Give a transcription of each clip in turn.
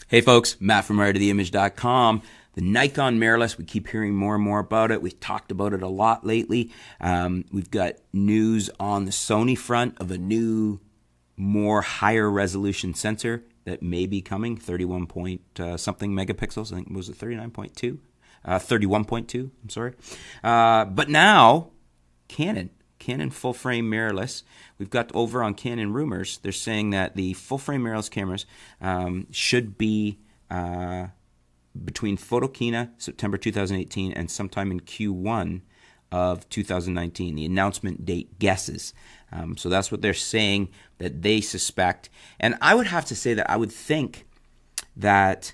Hey folks, Matt from artoftheimage.com. The Nikon Mirrorless, we keep hearing more and more about it. We've talked about it a lot lately. We've got news on the Sony front of a new, more higher resolution sensor that may be coming, 31 point something megapixels. I think it was 39.2, 31.2, I'm sorry. But now, Canon full frame mirrorless. We've got over on Canon rumors, they're saying that the full frame mirrorless cameras should be between Photokina, September 2018, and sometime in Q1 of 2019. The announcement date guesses. So that's what they're saying that they suspect. And I would have to say that I would think that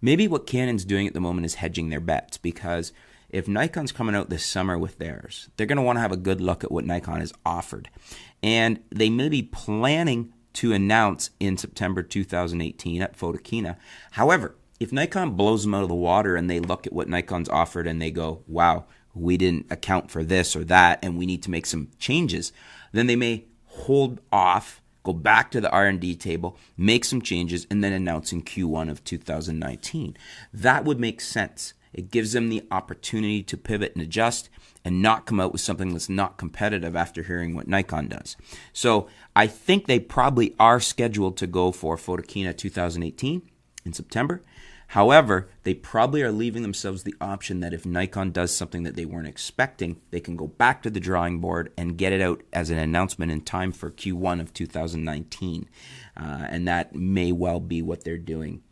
maybe what Canon's doing at the moment is hedging their bets, because if Nikon's coming out this summer with theirs, they're going to want to have a good look at what Nikon has offered. And they may be planning to announce in September 2018 at Photokina. However, if Nikon blows them out of the water and they look at what Nikon's offered and they go, wow, we didn't account for this or that and we need to make some changes, then they may hold off, go back to the R&D table, make some changes, and then announce in Q1 of 2019. That would make sense. It gives them the opportunity to pivot and adjust and not come out with something that's not competitive after hearing what Nikon does. So I think they probably are scheduled to go for Photokina 2018 in September. However, they probably are leaving themselves the option that if Nikon does something that they weren't expecting, they can go back to the drawing board and get it out as an announcement in time for Q1 of 2019. And that may well be what they're doing.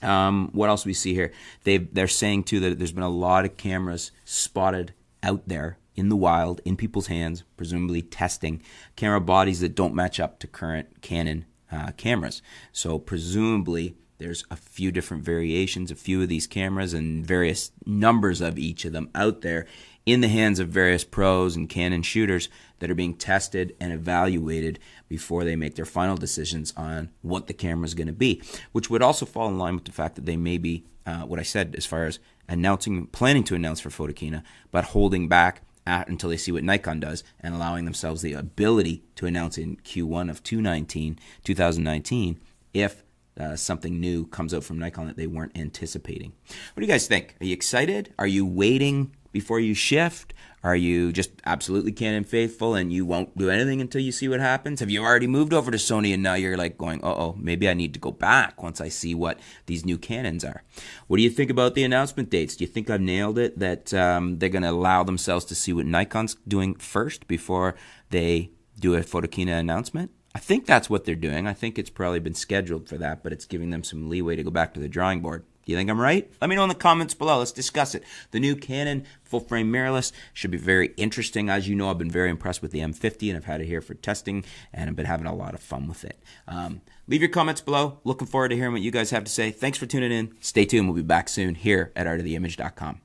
What else we see here? They're saying too that there's been a lot of cameras spotted out there in the wild, in people's hands, presumably testing camera bodies that don't match up to current Canon cameras. So presumably there's a few different variations, a few of these cameras and various numbers of each of them out there in the hands of various pros and Canon shooters that are being tested and evaluated before they make their final decisions on what the camera is going to be, which would also fall in line with the fact that they may be, what I said as far as planning to announce for Photokina, but holding back until they see what Nikon does and allowing themselves the ability to announce in Q1 of 2019 if something new comes out from Nikon that they weren't anticipating. What do you guys think? Are you excited? Are you waiting before you shift? Are you just absolutely Canon faithful and you won't do anything until you see what happens? Have you already moved over to Sony and now you're like going, uh-oh, maybe I need to go back once I see what these new Canons are? What do you think about the announcement dates? Do you think I've nailed it, that they're going to allow themselves to see what Nikon's doing first before they do a Photokina announcement? I think that's what they're doing. I think it's probably been scheduled for that, but it's giving them some leeway to go back to the drawing board. Do you think I'm right? Let me know in the comments below. Let's discuss it. The new Canon full-frame mirrorless should be very interesting. As you know, I've been very impressed with the M50, and I've had it here for testing, and I've been having a lot of fun with it. Leave your comments below. Looking forward to hearing what you guys have to say. Thanks for tuning in. Stay tuned. We'll be back soon here at artoftheimage.com.